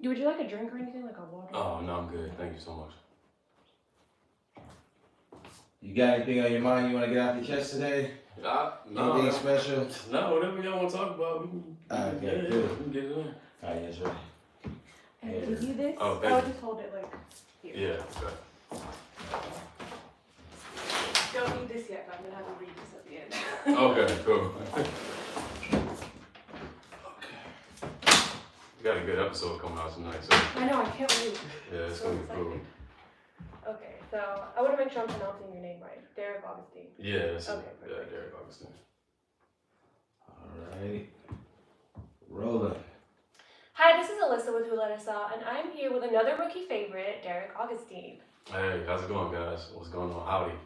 Would you like a drink or anything, like a water? Oh, no, I'm good. Thank you so much. You got anything on your mind you want to get off your chest today? No, Anything special? No, whatever y'all want to talk about, we Okay, we cool. can get it in. Alright, yes, right. And give you this. Oh, thank you. Just hold it like here. Yeah, okay. Don't need this yet, but I'm gonna have to read this at the end. Okay, cool. We got a good episode coming out tonight, so I know, I can't wait. yeah, it's So gonna be cool. exciting. Okay, so I want to make sure I'm pronouncing your name right. Derek Augustine. Yeah, that's Okay, it. perfect. Yeah, Derek Augustine. Alright. Rolling. Hi, this is Alyssa with Who Let Us Out, and I'm here with another rookie favorite, Derek Augustine. Hey, how's it going, guys? What's going on? Howdy.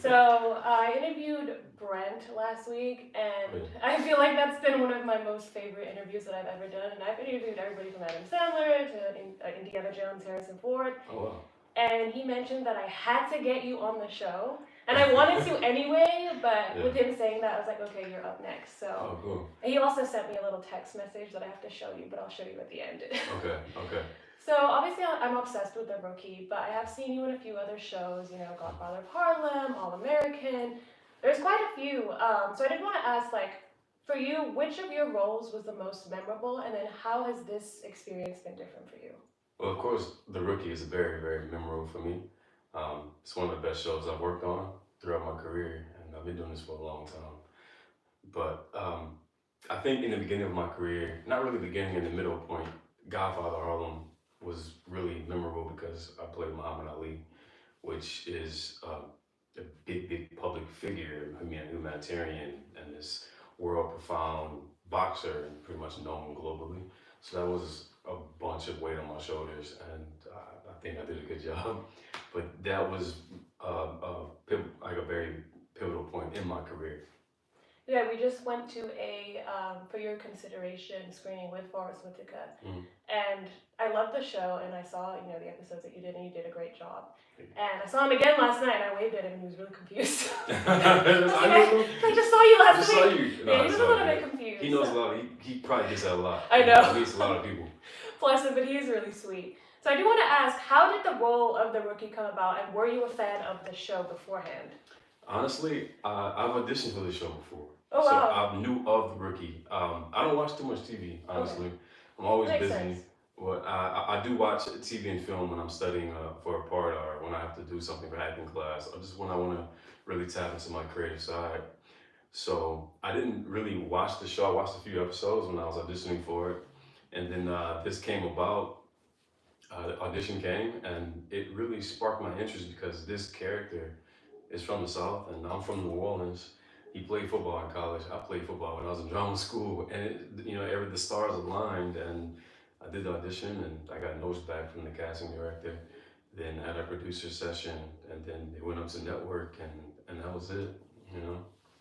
So I interviewed Brent last week, and I feel like that's been one of my most favorite interviews that I've ever done. And I've interviewed everybody from Adam Sandler to Indiana Jones, Harrison Ford. Oh, wow. And he mentioned that I had to get you on the show. And I wanted to anyway, but with him saying that, I was like, okay, you're up next. So Oh, cool. and he also sent me a little text message that I have to show you, but I'll show you at the end. Okay, okay. So obviously I'm obsessed with The Rookie, but I have seen you in a few other shows, you know, Godfather of Harlem, All American. There's quite a few. So I did want to ask, like, for you, which of your roles was the most memorable, and then how has this experience been different for you? Well, of course, The Rookie is very, very memorable for me. It's one of the best shows I've worked on throughout my career, and I've been doing this for a long time. But I think in the beginning of my career, not really beginning, in the middle point, Godfather Harlem was really memorable because I played Muhammad Ali, which is a big, big public figure, humanitarian, and this world profound boxer, and pretty much known globally. So that was a bunch of weight on my shoulders, and I think I did a good job. But that was like a very pivotal point in my career. Yeah, we just went to a for your consideration screening with Forrest Whitaker, and I loved the show, and I saw the episodes that you did, and you did a great job. And I saw him again last night, and I waved at him, and he was really confused. I just saw you last week. No, Yeah, he was a little bit confused. He knows a lot. He probably gets that a lot. I know. He meets a lot of people. Bless him, but he is really sweet. So I do want to ask, how did the role of The Rookie come about, and were you a fan of the show beforehand? Honestly, I've auditioned for this show before. Oh, so wow. I knew of The Rookie. I don't watch too much TV, honestly. Okay. I'm always Makes busy. sense. But I do watch TV and film when I'm studying for a part, or when I have to do something for acting class, or just when I want to really tap into my creative side. So I didn't really watch the show. I watched a few episodes when I was auditioning for it. And then this came about, the audition came, and it really sparked my interest because this character is from the South, and I'm from New Orleans. He played football in college. I played football when I was in drama school, and the stars aligned, and I did the audition, and I got notes back from the casting director. Then had a producer session, and then it went up to network, and that was it.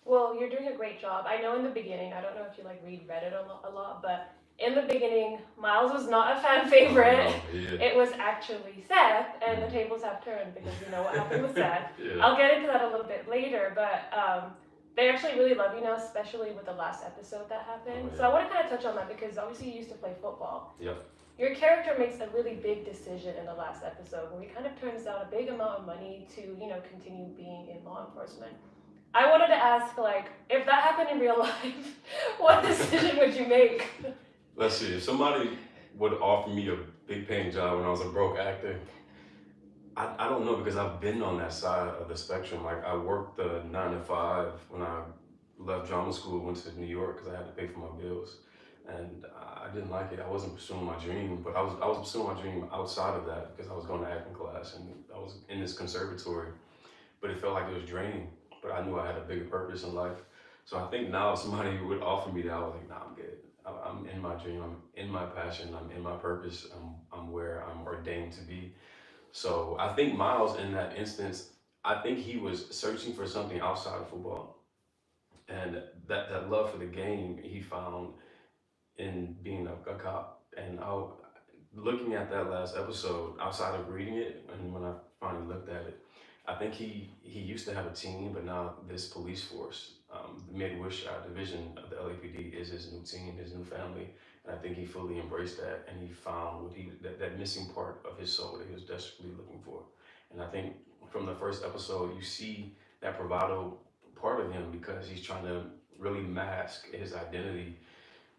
Well, you're doing a great job. I know in the beginning, I don't know if you read Reddit a lot, but in the beginning, Miles was not a fan favorite. Oh, yeah. It was actually Seth, and the tables have turned because you know what happened with Seth. Yeah. I'll get into that a little bit later, but they actually really love you now, especially with the last episode that happened. Oh, yeah. So I want to kind of touch on that because obviously you used to play football. Yep. Your character makes a really big decision in the last episode where he kind of turns down a big amount of money to, continue being in law enforcement. I wanted to ask, if that happened in real life, what decision would you make? Let's see, if somebody would offer me a big paying job when I was a broke actor, I don't know, because I've been on that side of the spectrum. Like, I worked 9 to 5 when I left drama school, went to New York because I had to pay for my bills. And I didn't like it. I wasn't pursuing my dream, but I was pursuing my dream outside of that because I was going to acting class and I was in this conservatory. But it felt like it was draining. But I knew I had a bigger purpose in life. So I think now if somebody would offer me that, I was like, nah, I'm good. I'm in my dream. I'm in my passion. I'm in my purpose. I'm where I'm ordained to be. So I think Miles, in that instance, I think he was searching for something outside of football. And that love for the game he found in being a cop. And looking at that last episode, outside of reading it, and when I finally looked at it, I think he used to have a team, but now this police force, the Mid-Wish division of the LAPD, is his new team, his new family. And I think he fully embraced that, and he found what that missing part of his soul that he was desperately looking for. And I think from the first episode, you see that bravado part of him because he's trying to really mask his identity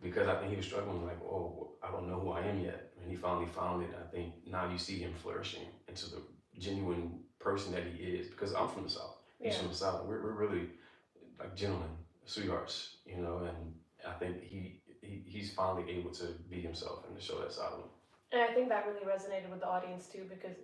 because I think he was struggling like, oh, I don't know who I am yet. And he finally found it. I think now you see him flourishing into the genuine person that he is because I'm from the South. He's from the South. We're really like gentlemen, sweethearts, you know, and I think he's finally able to be himself and to show that side of him. And I think that really resonated with the audience too, because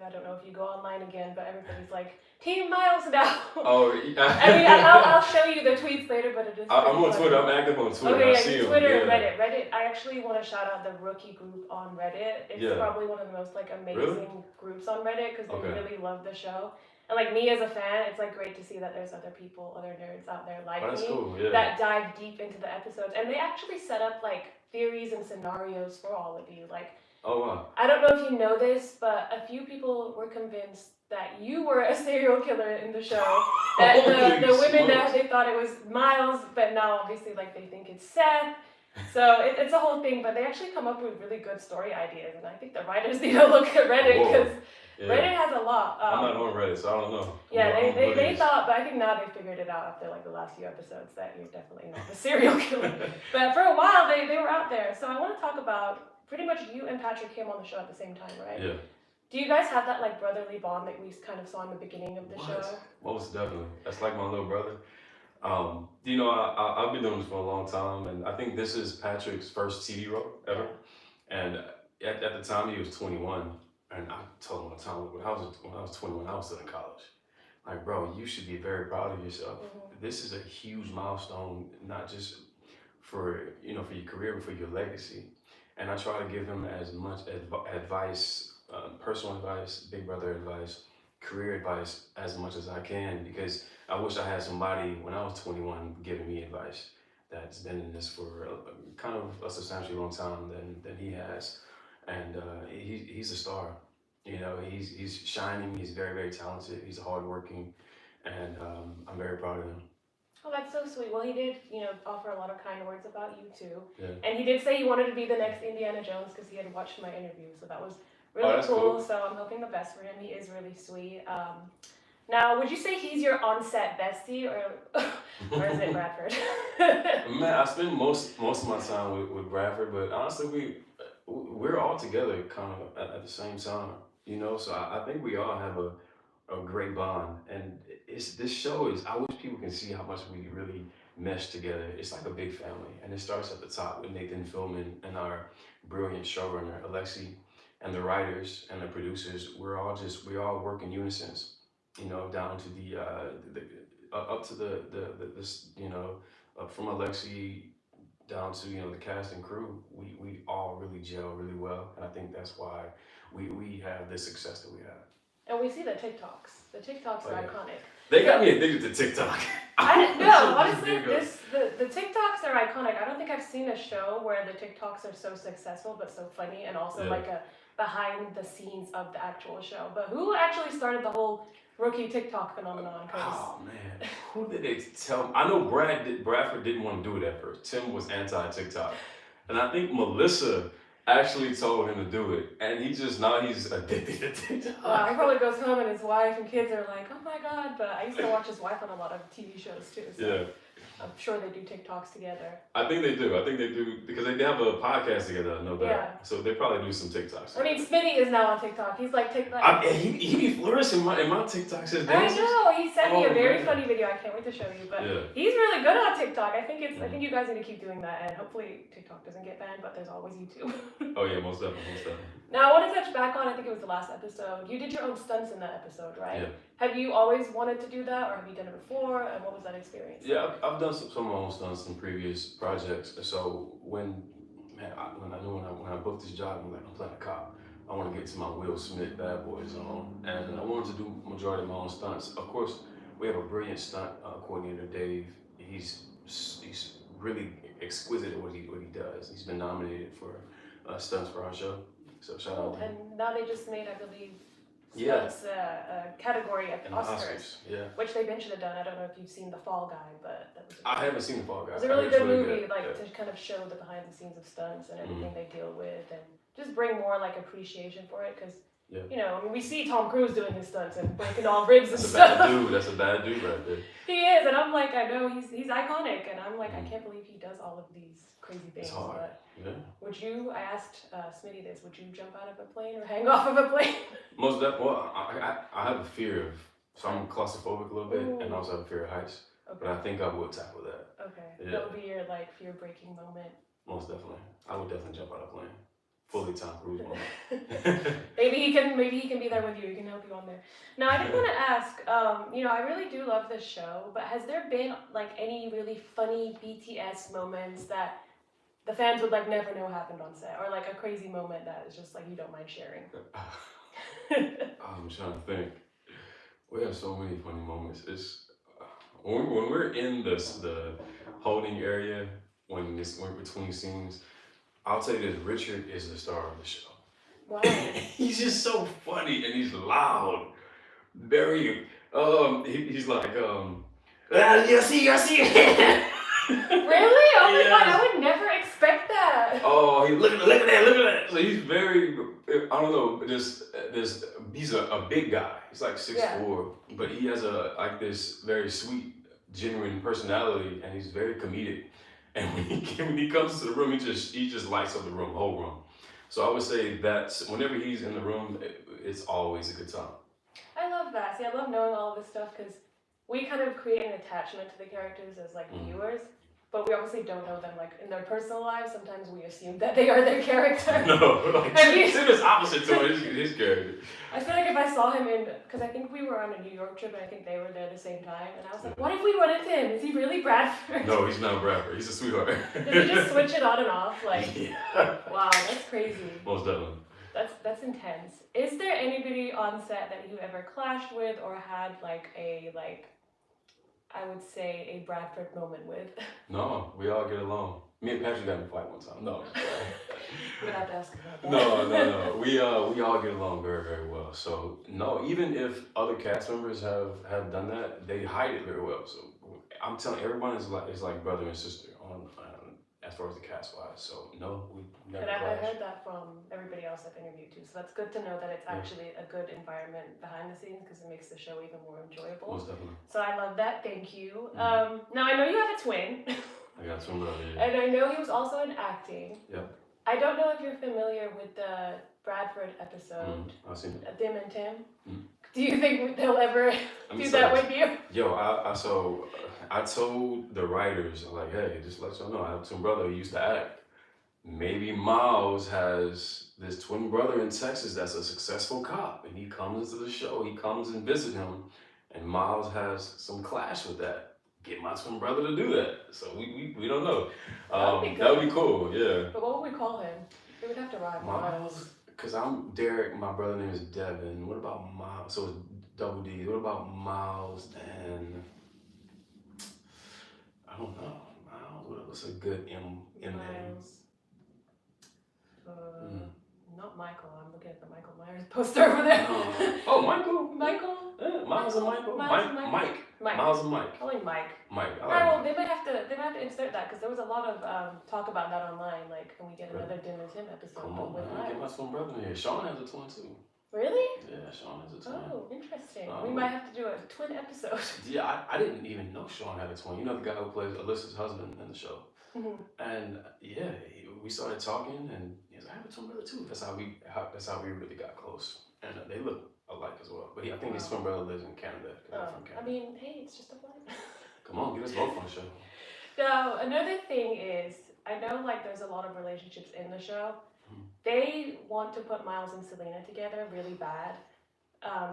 I don't know if you go online again, but everybody's like, Team Miles now. Oh, I mean, I'll show you the tweets later, but it is. I'm on Twitter. I'm active on Twitter. Okay, I yeah, see Twitter and yeah. Reddit. Reddit. I actually want to shout out the rookie group on Reddit. It's probably one of the most like amazing groups on Reddit because they really love the show. And like me as a fan, it's like great to see that there's other people, other nerds out there like me that dive deep into the episodes, and they actually set up like theories and scenarios for all of you. Like, oh wow! I don't know if you know this, but a few people were convinced that you were a serial killer in the show. That the women that they thought it was Miles, but now obviously like they think it's Seth. So it's a whole thing, but they actually come up with really good story ideas, and I think the writers need to look at Reddit because Reddit has a lot. I'm not on Reddit, so I don't know. Yeah, they thought, but I think now they figured it out after like the last few episodes that you're definitely not the serial killer. But for a while they were out there. So I want to talk about pretty much you and Patrick came on the show at the same time, right? Yeah. Do you guys have that like brotherly bond that we kind of saw in the beginning of the show? Most definitely. That's like my little brother. You know, I've been doing this for a long time, and I think this is Patrick's first TV role ever. Yeah. And at the time, he was 21, and I told him one time when I was 21, I was still in college. Like, bro, you should be very proud of yourself. Mm-hmm. This is a huge milestone, not just for your career, but for your legacy. And I try to give him as much advice. Personal advice, big brother advice, career advice as much as I can because I wish I had somebody when I was 21 giving me advice that's been in this for kind of a substantially long time than he has, and he's a star. You know, he's shining. He's very, very talented. He's hardworking, and I'm very proud of him. Oh, that's so sweet. Well, he did, offer a lot of kind words about you too, yeah. And he did say he wanted to be the next Indiana Jones because he had watched my interview, so that was really cool. So I'm hoping the best for him. He is really sweet. Now, would you say he's your on-set bestie, or is it Bradford? Man, I spend most of my time with Bradford, but honestly, we're all together kind of at the same time, So I think we all have a great bond, and this show is. I wish people can see how much we really mesh together. It's like a big family, and it starts at the top with Nathan Philman and our brilliant showrunner Alexi. And the writers and the producers, we all work in unison, down to the up to from Alexi down to the cast and crew. We all really gel really well, and I think that's why we have the success that we have. And we see the TikToks. The TikToks are iconic. They got me addicted to TikTok. Honestly, the TikToks are iconic. I don't think I've seen a show where the TikToks are so successful but so funny, and also like a behind the scenes of the actual show. But who actually started the whole rookie TikTok phenomenon? Oh man, who did they tell? I know Bradford didn't want to do it at first. Tim was anti-TikTok, and I think Melissa actually told him to do it, and he's addicted to TikTok. Wow, he probably goes home and his wife and kids are like, oh my god. But I used to watch his wife on a lot of TV shows too. So. Yeah. I'm sure they do TikToks together. I think they do because they have a podcast together, no doubt. Yeah. So they probably do some TikToks. I mean, Smitty is now on TikTok. He's like TikTok. He be flourishing in my TikToks. I know. He sent me a very funny video. I can't wait to show you. But he's really good on TikTok. I think you guys need to keep doing that, and hopefully TikTok doesn't get banned. But there's always YouTube. Oh yeah, most definitely. Now I want to touch back on. I think it was the last episode. You did your own stunts in that episode, right? Yeah. Have you always wanted to do that, or have you done it before? And what was that experience? Yeah, I've done some of my own stunts in previous projects. So when I booked this job, I'm playing a cop. I want to get to my Will Smith Bad Boy zone, and I wanted to do majority of my own stunts. Of course, we have a brilliant stunt coordinator, Dave. He's really exquisite at what he does. He's been nominated for stunts for our show. So shout out to him. And now they just made, I believe, Stunts category at the And Oscars. Yeah. Which they should have done. I don't know if you've seen The Fall Guy, but that was. I haven't seen The Fall Guy. It was a really good movie, to kind of show the behind the scenes of stunts and everything they deal with, and just bring more like appreciation for it, because. Yeah. You know, I mean, we see Tom Cruise doing his stunts and breaking all ribs and stuff. That's a bad dude right there. He is, and I'm like, I know he's iconic, and I'm like, I can't believe he does all of these crazy things. It's hard. But would you? I asked Smitty this. Would you jump out of a plane or hang off of a plane? Most definitely. Well, I have a fear of, so I'm claustrophobic a little bit, and also have a fear of heights. Okay. But I think I would tackle that. Okay. Yeah. That would be your like fear-breaking moment. Most definitely. I would definitely jump out of a plane. Fully Tom Cruise moment. maybe he can be there with you. He can help you on there. Now, I did want to ask. You know, I really do love this show, but has there been like any really funny BTS moments that the fans would like never know happened on set, or like a crazy moment that is just like you don't mind sharing? I'm trying to think. We have so many funny moments. It's when we're in the holding area, when we're between scenes. I'll tell you this, Richard is the star of the show. Wow. He's just so funny and he's loud. Very, he's like, you see. Really? Oh my God, I would never expect that. Oh, look at that. So he's very, I don't know, he's a big guy. He's like 6'4", but he has this very sweet, genuine personality, and he's very comedic. And when he comes to the room, he just lights up the whole room. So I would say that whenever he's in the room, it's always a good time. I love that. See, I love knowing all of this stuff because we kind of create an attachment to the characters as like viewers, but we obviously don't know them like in their personal lives. Sometimes we assume that they are their character. No, like it's opposite to his character. I feel like if I saw him because I think we were on a New York trip and I think they were there at the same time, and I was like, what if we run into him? Is he really Bradford? No, he's not Bradford. He's a sweetheart. Did he just switch it on and off? Like, wow, that's crazy. Most definitely. That's intense. Is there anybody on set that you ever clashed with or had like I would say a Bradford moment with? No, we all get along. Me and Patrick got in a fight one time. No. We're gonna have to ask about that. No. We all get along very, very well. So no, even if other cast members have done that, they hide it very well. So I'm telling everyone is like brother and sister on as far as the cast wise. So no, we never But I clash. heard that from everybody else I've interviewed too. So that's good to know that it's actually a good environment behind the scenes because it makes the show even more enjoyable. Most definitely. So I love that. Thank you. Now I know you have a twin. I got some love, And I know he was also in acting. Yep. I don't know if you're familiar with the Bradford episode, I've seen it. Dim and Tim. Do you think they'll ever do that with you? Yo, I told the writers, I'm like, hey, just let y'all know, I have a twin brother who used to act. Maybe Miles has this twin brother in Texas that's a successful cop, and he comes into the show, he comes and visit him, and Miles has some clash with that. Get my twin brother to do that. So we don't know. That would be cool, yeah. But what would we call him? We would have to rhyme. Miles, because I'm Derek, my brother name is Devin. What about Miles? So it's double D. What about Miles and I don't know. Miles, what's a good M name? Not Michael. I'm looking at the Michael Myers poster over there. Oh, Michael. Michael. Miles and Michael. Mike. Miles and Mike. Calling Mike. Mike. All right. Well, they might have to insert that because there was a lot of talk about that online. Like, can we get another Dim and Tim episode? Come on, man. Get my twin brother in here. Sean has a twin too. Really? Yeah, Sean has a twin. Oh, interesting. We might have to do a twin episode. Yeah, I didn't even know Sean had a twin. You know the guy who plays Alyssa's husband in the show. Mm-hmm. And yeah, we started talking, and he was like, I have a twin brother too. That's how we really got close, and they look alike as well. But I think his twin brother lives in Canada. From Canada. I mean, hey, it's just a flight. Come on, get us both on the show. Now, another thing is, I know like there's a lot of relationships in the show. They want to put Miles and Selena together really bad.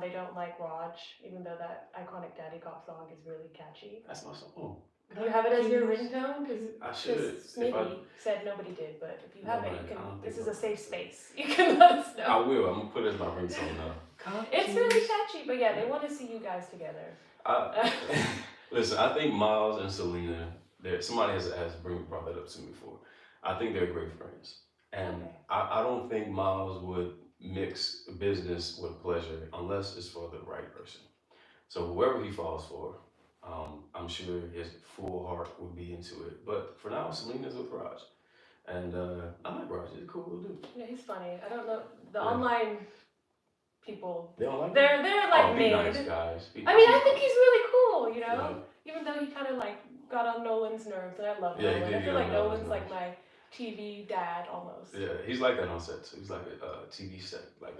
They don't like Raj, even though that iconic Daddy Cop song is really catchy. That's my song. Do you have it as your ringtone? I should. Smitty said nobody did, but if you have it, you can. This is a safe so. space. You can let us know. I will. I'm gonna put it as my ringtone now. It's really catchy, but yeah, they want to see you guys together. Listen, I think Miles and Selena. Somebody has brought that up to me before. I think they're great friends, and I don't think Miles would mix business with pleasure unless it's for the right person. So whoever he falls for, I'm sure his full heart will be into it. But for now, Selena's with Raj, and I like Raj. He's a cool little dude. Yeah, he's funny. I don't know the online people. They don't like him? They're like Oh, be made. nice, guys. Be I mean, nice. I think he's really cool. You Yeah. know, even though he kind of like got on Nolan's nerves, and I love Yeah, he Nolan. did I feel get like on Nolan's Nolan's like nerves. my TV dad almost. Yeah, he's like that on set too. He's like a TV set, like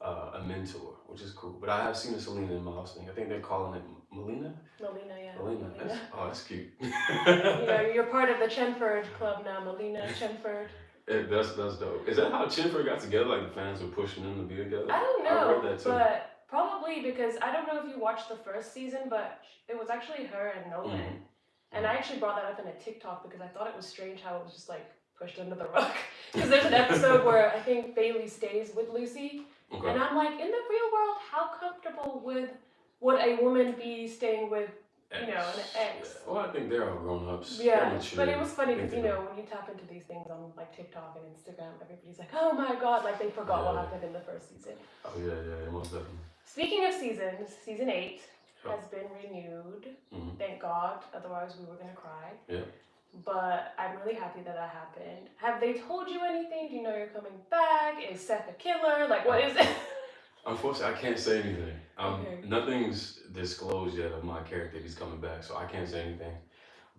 a mentor, which is cool. But I have seen a Selena and Miles thing. I think they're calling it Melina. Melina, yeah. Melina. That's cute. You know, you're part of the Chenford club now, Melina Chenford. That's dope. Is that how Chenford got together? Like the fans were pushing them to be together? I don't I know, read that too. but probably because I don't know if you watched the first season, but it was actually her and Nolan. Mhm. And I actually brought that up in a TikTok because I thought it was strange how it was just like pushed under the rug. Because there's an episode where I think Bailey stays with Lucy. Okay. And I'm like, in the real world, how comfortable would a woman be staying with, you know, an ex? Yeah. Well, I think they're all grown ups. Yeah, but it was funny because, you know, when you tap into these things on like TikTok and Instagram, everybody's like, oh my God, like they forgot what happened in the first season. Oh, yeah, most definitely. Speaking of seasons, season 8 has been renewed. Mm-hmm. Thank God, otherwise we were going to cry. Yeah. But I'm really happy that happened. Have they told you anything? Do you know you're coming back? Is Seth a killer? Like, what is it? Unfortunately, I can't say anything. Okay. Nothing's disclosed yet of my character if he's coming back, so I can't say anything.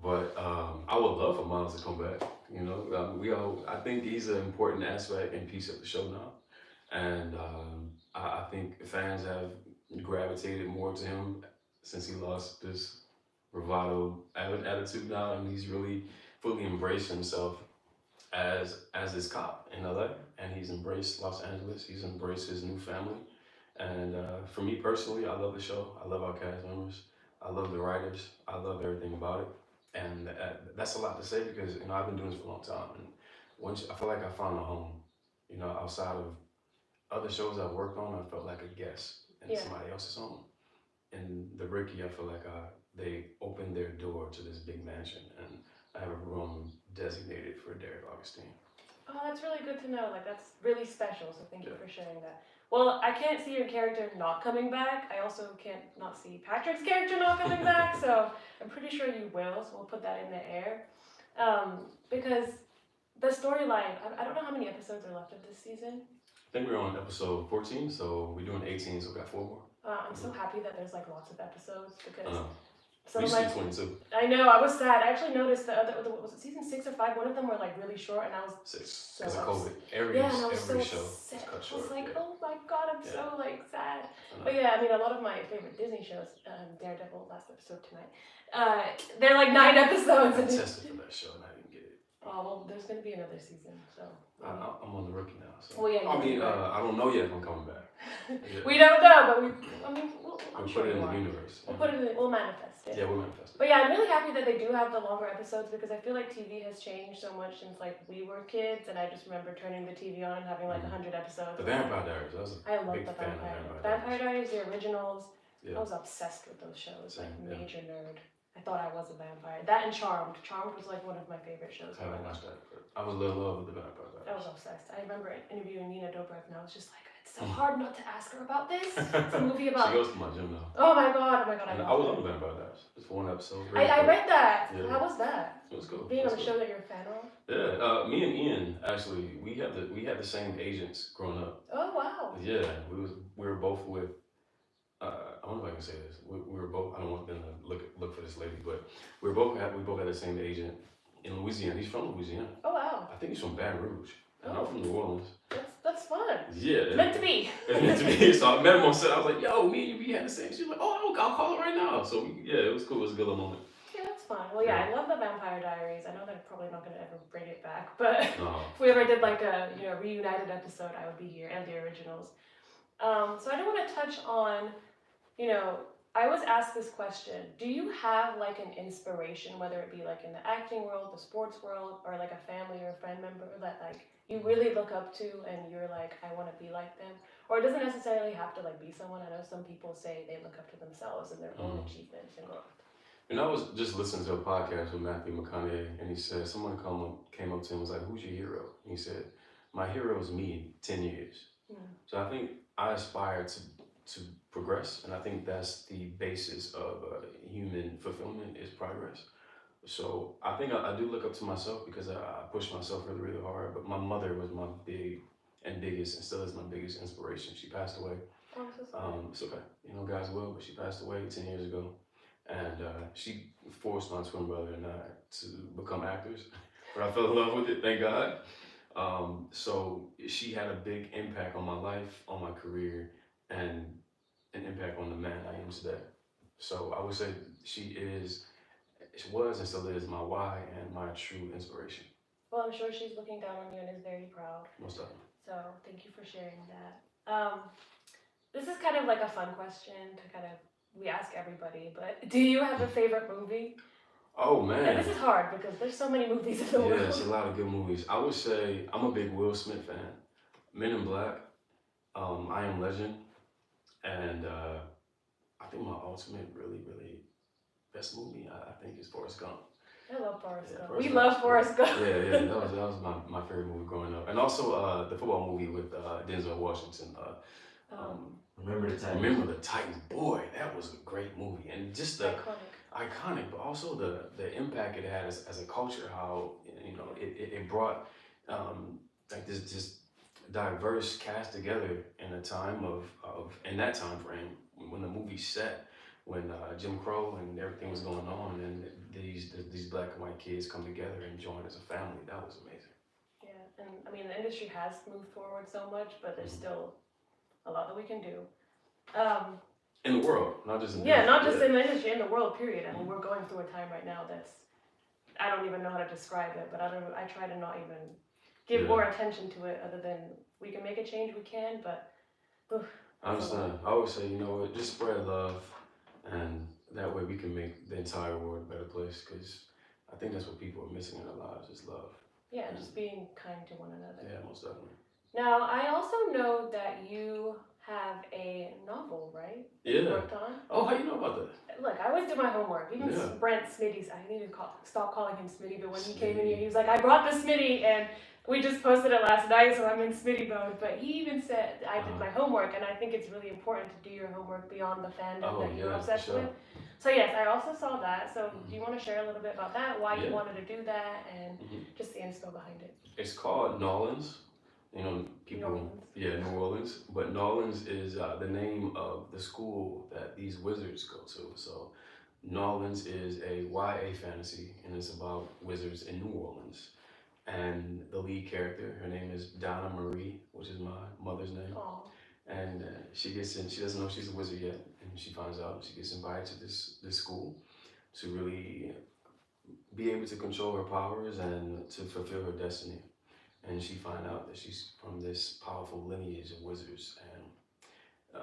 But I would love for Miles to come back. You know, I think he's an important aspect and piece of the show now, and I think fans have gravitated more to him since he lost this bravado attitude now, and he's really fully embraced himself as this cop in LA, and he's embraced Los Angeles. He's embraced his new family, and for me personally, I love the show. I love our cast members. I love the writers. I love everything about it, and that's a lot to say because I've been doing this for a long time, and once I feel like I found a home. Outside of other shows I've worked on, I felt like a guest in somebody else's home. And the Ricky, I feel like they opened their door to this big mansion, and I have a room designated for Derek Augustine. Oh, that's really good to know. Like, that's really special, so thank you for sharing that. Well, I can't see your character not coming back. I also can't not see Patrick's character not coming back, so I'm pretty sure you will, so we'll put that in the air. Because the storyline, I don't know how many episodes are left of this season. I think we're on episode 14, so we're doing 18, so we got 4 more. I'm so happy that there's like lots of episodes because we of my 22. I know, I was sad. I actually noticed the other, was it season 6 or 5? One of them were like really short, and I was 6 so because of COVID. and I was every so show upset. is cut I short. was like, oh my God, I'm so like sad. I But yeah, I mean, a lot of my favorite Disney shows, Daredevil, last episode tonight, they're like 9 episodes. I tested for that show and I didn't get it. Oh well, there's gonna be another season, so. I'm on the rookie now, so. Well, yeah, I mean, I don't know yet if I'm coming back. Yeah. We don't know, but I'm We'll sure put it in you the are. universe. We'll put it in. We'll manifest it. Yeah, we'll manifest it. But yeah, I'm really happy that they do have the longer episodes because I feel like TV has changed so much since like we were kids, and I just remember turning the TV on and having like 100 episodes. The Vampire Diaries. I love the Vampire Diaries, the originals. Yeah. I was obsessed with those shows, like Same, major nerd. I thought I was a vampire. That and Charmed. Charmed was like one of my favorite shows. I haven't watched that, but I was in love with the Vampire Diaries. I was obsessed. I remember interviewing Nina Dobrev, and I was just like, it's so hard not to ask her about this. It's a movie about. She goes to my gym now. Oh my god! I was on the Vampire Diaries. Just for one episode. I read that. Yeah. How was that? It was cool. Being on a show that you're a fan of. Yeah, me and Ian actually we had the same agents growing up. Oh wow. Yeah, we were both with. I don't know if I can say this. We were both. I don't want them to look for this lady, but we both had the same agent in Louisiana. He's from Louisiana. Oh wow. I think he's from Baton Rouge. And I'm from New Orleans. That's fun. Yeah. It's meant to be. It's meant to be. So I met him on set. I was like, "Yo, me and you, we had the same." She was like, "Oh, I'll call her right now." So it was cool. It was a good little moment. Yeah, that's fun. Well, yeah, I love the Vampire Diaries. I know that I'm probably not gonna ever bring it back, but if we ever did like a reunited episode, I would be here, and the originals. So I don't want to touch on, I was asked this question: do you have like an inspiration, whether it be like in the acting world, the sports world, or like a family or a friend member that like you really look up to, and you're like, I want to be like them? Or it doesn't necessarily have to like be someone. I know some people say they look up to themselves and their own achievements and growth. And I was just listening to a podcast with Matthew McConaughey, and he said someone came up to him and was like, "Who's your hero?" And he said, "My hero is me in 10 years." So I think I aspire to progress, and I think that's the basis of human fulfillment is progress. So I think I do look up to myself because I push myself really, really hard. But my mother was my biggest, and still is my biggest inspiration. She passed away. Oh, I'm so sorry. It's okay, God's will. But she passed away 10 years ago, and she forced my twin brother and I to become actors. But I fell in love with it, thank God. So she had a big impact on my life, on my career, and an impact on the man I am today. So I would say she was and still is my why and my true inspiration. Well, I'm sure she's looking down on you and is very proud. Most definitely. So thank you for sharing that. This is kind of like a fun question to kind of we ask everybody, but do you have a favorite movie? Oh man. And this is hard because there's so many movies in the world. Yeah, there's a lot of good movies. I would say I'm a big Will Smith fan. Men in Black, I Am Legend, and I think my ultimate really, really best movie I think is Forrest Gump. I love Forrest Gump. Forrest We Gump. love Forrest Gump. Yeah, that was my favorite movie growing up, and also the football movie with Denzel Washington. Remember the Titans. Remember the Titans. Boy, that was a great movie, and just the Iconic. but also the impact it had as a culture. How it brought like this diverse cast together in a time of in that time frame when the movie set, when Jim Crow and everything was going on, and these black and white kids come together and join as a family. That was amazing. Yeah, and I mean the industry has moved forward so much, but there's still a lot that we can do. In the world, not just in the not industry. just in the industry, in the world, period. I mean, we're going through a time right now that's, I don't even know how to describe it, but I try to not even give more attention to it other than we can make a change, we can, but. I understand. I always say, just spread love, and that way we can make the entire world a better place, because I think that's what people are missing in their lives, is love. Yeah, just being kind to one another. Yeah, most definitely. Now, I also know that you have a novel, right? That Yeah. you worked on. Oh, how you know about that? Look, I always do my homework. Even Yeah. Brent Smitty's, I need to stop calling him Smitty, but when he came in here, he was like, I brought the Smitty, and we just posted it last night, so I'm in Smitty mode. But he even said, I did my homework, and I think it's really important to do your homework beyond the fandom that you're obsessed with. So yes, I also saw that. So do you want to share a little bit about that, why you wanted to do that, and just the inspo behind it? It's called Nolans. People, New Orleans. But Nolans is the name of the school that these wizards go to. So Nolans is a YA fantasy, and it's about wizards in New Orleans. And the lead character, her name is Donna Marie, which is my mother's name. Aww. And she gets in. She doesn't know she's a wizard yet, and she finds out. She gets invited to this school to really be able to control her powers and to fulfill her destiny. And she finds out that she's from this powerful lineage of wizards, and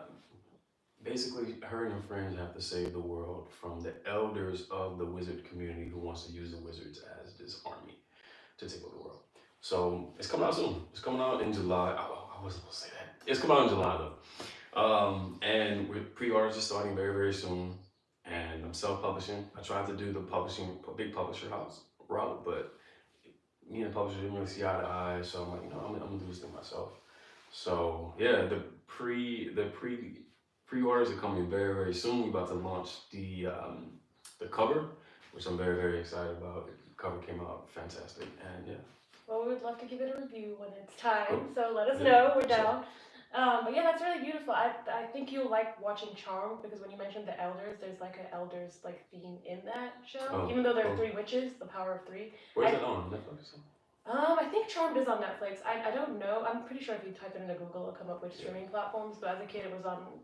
basically her and her friends have to save the world from the elders of the wizard community who wants to use the wizards as this army to take over the world. So it's coming out soon. It's coming out in July. I wasn't supposed to say that. It's coming out in July though. And with pre-orders are starting very, very soon. And I'm self-publishing. I tried to do the big publisher house route, but me and the publisher didn't really see eye to eye. So I'm like, I'm gonna do this thing myself. So yeah, the pre-orders are coming very, very soon. We're about to launch the cover, which I'm very, very excited about. The cover came out fantastic, and yeah. Well, we would love to give it a review when it's time, Cool. so let us know, we're down. But yeah, that's really beautiful. I think you'll like watching Charmed, because when you mentioned the elders, there's like an elders theme in that show. Even though there are 3 witches, the power of 3. Where's it on? Netflix? I think Charmed is on Netflix. I don't know. I'm pretty sure if you type it into Google, it'll come up with streaming platforms. But as a kid, it was on.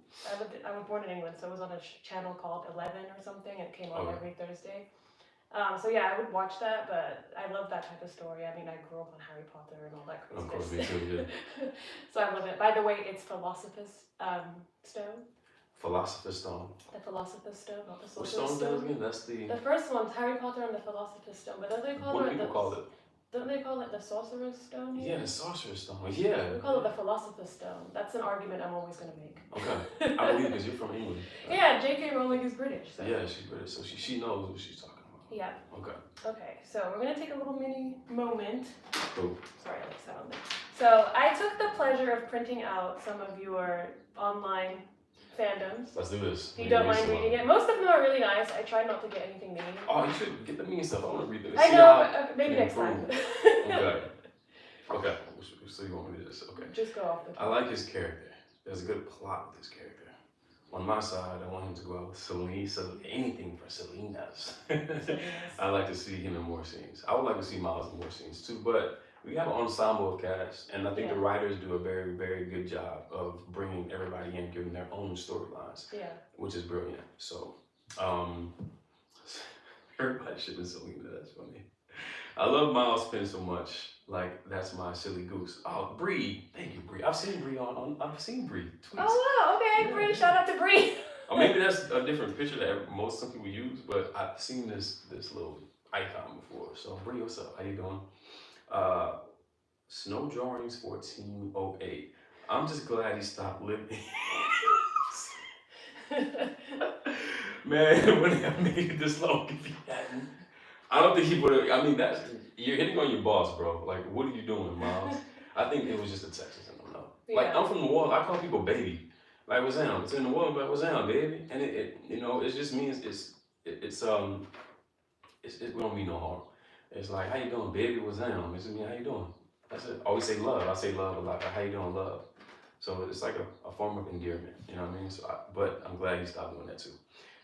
I was born in England, so it was on a channel called 11 or something. It came on every Thursday. So yeah, I would watch that, but I love that type of story. I mean, I grew up on Harry Potter and all that crazy Of course, me too, yeah. So I love it. By the way, it's Philosopher's Stone. Philosopher's Stone. The Philosopher's Stone, not the What Sorcerer's stone Stone. does again? That's the... The first one's Harry Potter and the Philosopher's Stone, but don't they call What it do people call it? Don't they call it the Sorcerer's Stone? Yeah, the Sorcerer's Stone. Yeah. We call it the Philosopher's Stone. That's an argument I'm always going to make. Okay. I believe because you're from England. Yeah, J.K. Rowling is British. So. Yeah, she's British, so she knows what she's talking about. Yeah. Okay. Okay, so we're going to take a little mini moment. Cool. Sorry, Alex, I don't know. So I took the pleasure of printing out some of your online fandoms. Let's do this. If you don't mind reading it. Most of them are really nice. I try not to get anything mean. Oh, you should get the mean stuff. I want to read this. I know, but maybe next time. Okay. Okay. So you want me to do this? Okay. Just go off the top. I like his character. There's a good plot with his character. On my side, I want him to go out with Celine. So anything for Selena's. I like to see him in more scenes. I would like to see Miles in more scenes too, but we have an ensemble of cast, and I think the writers do a very, very good job of bringing everybody in, giving their own storylines, which is brilliant. So, everybody shipping Selena, that's funny. I love Miles Penn so much. Like, that's my silly goose. Oh, Bree. Thank you, Bree. I've seen Bree I've seen Bree tweets. Oh, wow, okay, Bree. Shout out to Bree. Or maybe that's a different picture that some people use, but I've seen this little icon before. So, Bree, what's up? How you doing? Snow Drawings 1408. I'm just glad he stopped living. Man, when I made it this long, if he hadn't, I don't think he would have. I mean, you're hitting on your boss, bro. Like, what are you doing, Miles? I think it was just a Texas in him, though. Like, I'm from New Orleans. I call people baby. Like, what's down? It's in New Orleans, but what's down, baby? And it just means it don't mean no harm. It's like, how you doing, baby? What's down? It's me, how you doing? That's it. Always say love. I say love a lot. Like, how you doing, love? So it's like a form of endearment. You know what I mean? So, but I'm glad he stopped doing that too.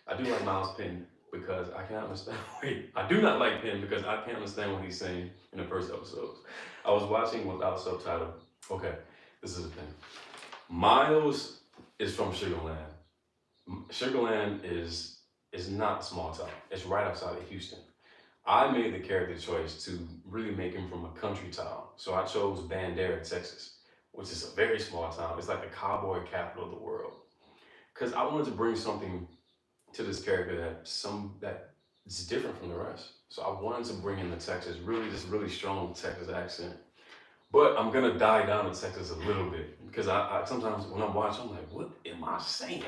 I do like Miles Penn because I can't understand. Wait, I do not like Penn because I can't understand what he's saying in the first episodes. I was watching without subtitle. Okay, this is the thing. Miles is from Sugarland. Sugarland is not a small town. It's right outside of Houston. I made the character choice to really make him from a country town. So I chose Bandera, Texas, which is a very small town. It's like the cowboy capital of the world. Because I wanted to bring something to this character that is different from the rest. So I wanted to bring in the Texas, this really strong Texas accent. But I'm gonna die down to Texas a little bit because I sometimes when I'm watching, I'm like, what am I saying?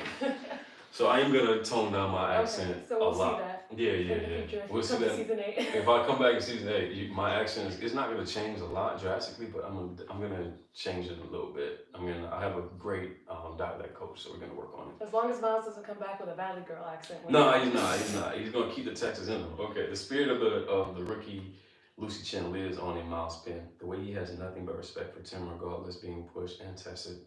So I am gonna tone down my accent so we'll a lot. See that Yeah. We'll see that. Season 8. If I come back in season 8, my accent is not gonna change a lot drastically, but I'm gonna change it a little bit. I have a great dialect coach, so we're gonna work on it. As long as Miles doesn't come back with a Valley Girl accent. No, he's not. He's gonna keep the Texas in him. Okay. The spirit of the rookie Lucy Chen lives on in Miles Penn. The way he has nothing but respect for Tim regardless, being pushed and tested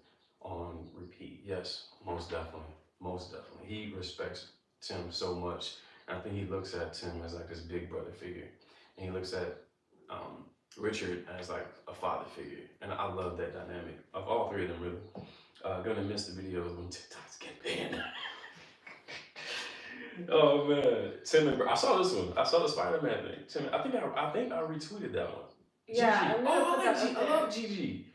on repeat. Yes, most definitely. Most definitely. He respects Tim so much. And I think he looks at Tim as like this big brother figure. And he looks at Richard as like a father figure. And I love that dynamic of all three of them, really. Gonna miss the videos when TikToks get banned. Oh man, Tim and I saw this one. I saw the Spider-Man thing. Tim, I think I retweeted that one. Yeah, Gigi. I love Gigi.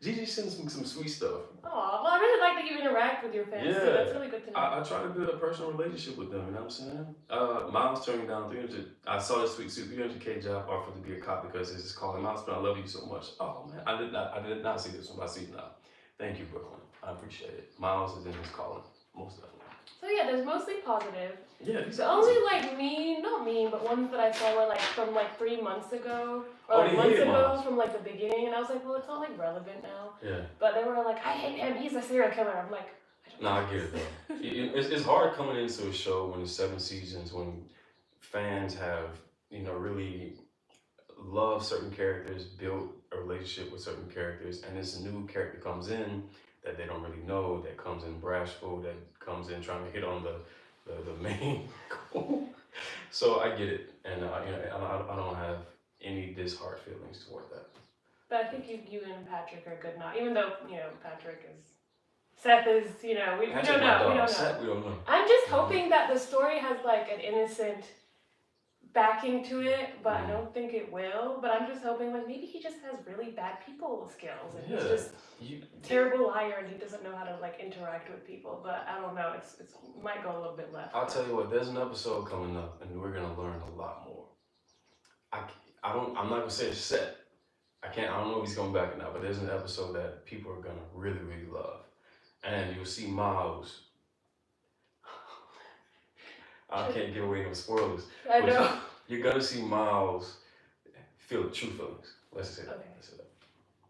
Gigi sends some sweet stuff. Oh, well, I really like that you interact with your fans. Yeah, too. That's really good to know. I try to build a personal relationship with them. You know what I'm saying? Miles turning down 300. I saw this sweet 300K job offer to be a cop because it's just calling Miles, but I love you so much. Oh man, I did not see this one. I see it now. Thank you, Brooklyn. I appreciate it. Miles is in his calling, most definitely. So yeah, there's mostly positive. Yeah. The only not mean, but ones that I saw were like from like 3 months ago or like months ago from like the beginning, and I was like, well, it's not like relevant now. Yeah. But they were like, I hate him. He's a serial killer. I'm like, I get it though. It's hard coming into a show when it's 7 seasons when fans have really love certain characters, build a relationship with certain characters, and this new character comes in that they don't really know, that comes in bashful, that comes in trying to hit on the main goal. So I get it, and I don't have any hard feelings toward that. But I think you and Patrick are good now, even though Seth is we don't know. Seth, we don't know. I'm just hoping that the story has like an innocent backing to it, but I don't think it will. But I'm just hoping like maybe he just has really bad people skills and he's just terrible liar and he doesn't know how to like interact with people. But I don't know. It might go a little bit left. I'll tell you what. There's an episode coming up and we're gonna learn a lot more. I'm not gonna say it's set. I don't know if he's coming back or not. But there's an episode that people are gonna really really love, and you'll see Miles. I can't give away no spoilers. I know. You're gonna see Miles feel the true feelings. Let's say that. Okay.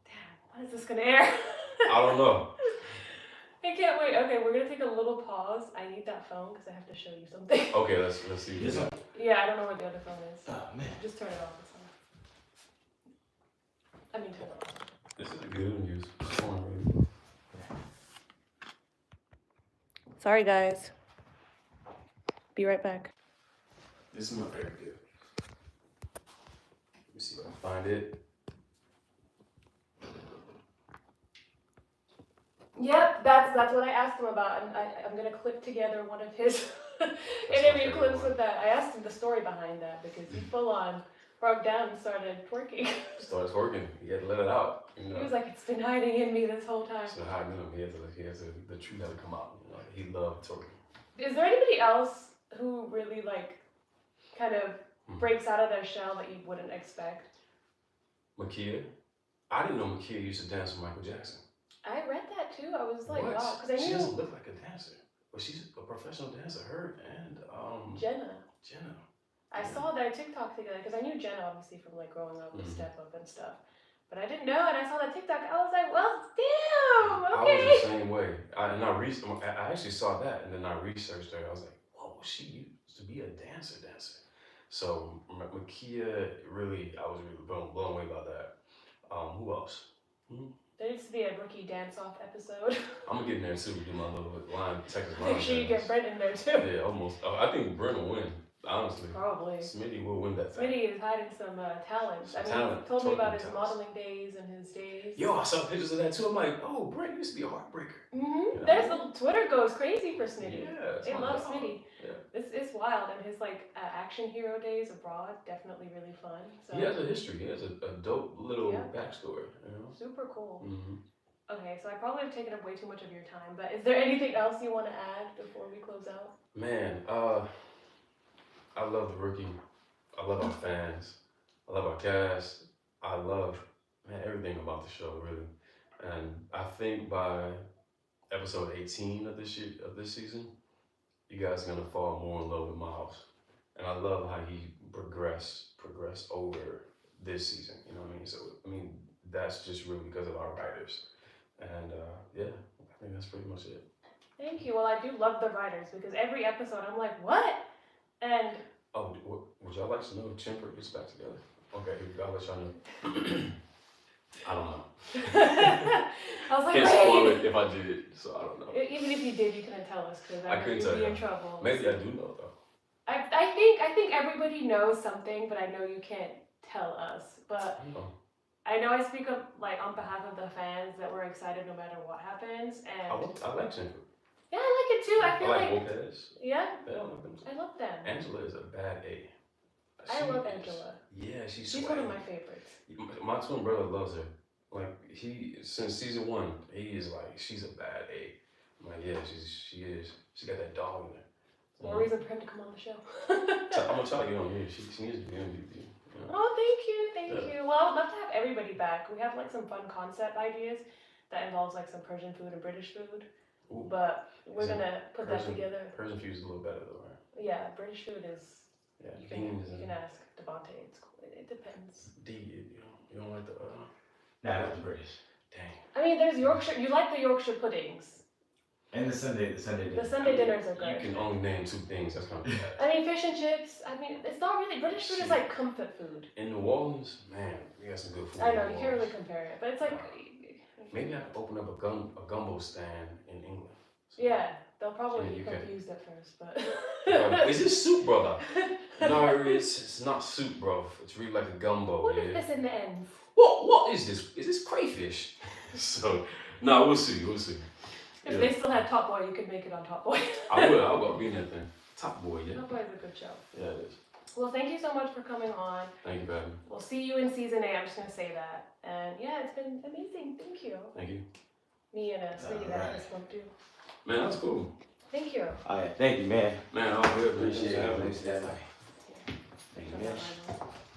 Damn, what is this gonna air? I don't know. I can't wait. Okay, we're gonna take a little pause. I need that phone because I have to show you something. Okay, let's see. This one? Yeah, I don't know where the other phone is. Oh man. Just turn it off. It's fine. I mean, turn it off. This is good news. Sorry, guys. Be right back. This is my favorite gift. Let me see if I can find it. Yep, that's what I asked him about, and I'm gonna clip together one of his interview my favorite clips one. with that. I asked him the story behind that because he full on broke down and started twerking. Starts working. He had to let it out. You know. He was like, "It's been hiding in me this whole time." So hiding in him, the truth had to come out. You know, he loved twerking. Is there anybody else who really like kind of breaks out of their shell that you wouldn't expect? Makia. I didn't know Makia used to dance with Michael Jackson. I read that too. I was like, What? wow, because I She knew doesn't look like a dancer, but she's a professional dancer. Her and Jenna. Jenna. I saw their TikTok together because I knew Jenna obviously from like growing up with Mhm. Step Up and stuff, but I didn't know. And I saw that TikTok. I was like, well, damn, I okay. was the same way. I actually saw that, and then I researched her. I was like, whoa, she used to be a dancer. So Makia, really, I was really blown away by that. Who else? There needs to be a rookie dance-off episode. I'm gonna get in there too. Do my little Texas line. Make sure you get Brent in there too. Yeah, almost. I think Brent will win. Honestly, Probably. Smitty will win that thing. Smitty is hiding some talent. Some I mean, talent, he told me about twerking his talents. modeling days and his days. Yo, I saw pictures of that too. I'm like, oh, Brent used to be a heartbreaker. Mm-hmm. Yeah. There's the Twitter goes crazy for Smitty. Yeah, it's They my love dog. Smitty. Yeah. It's wild, and his like action hero days abroad definitely really fun. So He has a history. He has a dope little Yeah. backstory. You know. super cool. Mm-hmm. Okay, so I probably have taken up way too much of your time, but is there anything else you want to add before we close out? Man, I love the rookie. I love our fans. I love our cast. I love everything about the show really. And I think by episode 18 of this season, you guys are gonna fall more in love with Miles. And I love how he progressed over this season. You know what I mean? So I mean that's just really because of our writers. And yeah, I think that's pretty much it. Thank you. Well, I do love the writers because every episode I'm like, what? And Oh, would y'all like to know if Chimper gets back together? Okay, I'll let y'all know. I don't know. I was like, Can't spoil wait. it if I did, so I don't know. Even if you did, you couldn't tell us because I I couldn't would tell be you. in trouble. Maybe I do know though. I think everybody knows something, but I know you can't tell us. But I know I speak up like on behalf of the fans that we're excited no matter what happens. And I like Chimper. yeah, I like it too. I feel like like Lopez. yeah, Yeah, I like them too. I love them. Angela is a bad A. I She love is- Angela. Yeah, she's She's one of my favorites. My twin brother loves her. Like since season 1, he is like she's a bad A. I'm like yeah, she is. She got that dog in her. More reason for him to come on the show. I'm gonna try to get on here. She needs to be MVP. You know? Oh, thank you. Well, I would love to have everybody back. We have like some fun concept ideas that involves like some Persian food and British food, Ooh, but we're gonna put that Persian- together. Persian food is a little better though, right? Yeah, British food is. Yeah, You can beans you and can ask Devontae. It's cool. It depends. you don't like the Nah, that's British. dang. I mean, there's Yorkshire. You like the Yorkshire puddings. And the Sunday The dinner. Sunday dinners are You good. can only name 2 things. That's kind of bad. I mean, fish and chips. I mean, it's not really British food. Is like comfort food. In New Orleans, man, we got some good food. I in know New you can't really Orleans. compare it, but it's like. Maybe I could open up a gumbo stand in England. Yeah, they'll probably In be the UK. confused at first, but. Is this soup, brother? No, it's not soup, bro. It's really like a gumbo. What yeah. is this in the ends? What is this? Is this crayfish? So, no, we'll see. If Yeah. they still had Top Boy, you could make it on Top Boy. I'll be in that thing. Top boy, yeah. Top Boy is a good show. Yeah, it is. Well, thank you so much for coming on. Thank you for having me. We'll see you in season 8. I'm just gonna say that. And yeah, it's been amazing. Thank you. Thank you. Me and Sweetie that Alright. this one too. Man, that's cool. Thank you. All right, thank you, man. Man, all good. man. Appreciate it. Having me. Definitely. Thank you, man.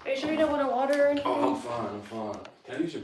Are you sure you don't want a water or anything? Oh, I'm fine. Can I use your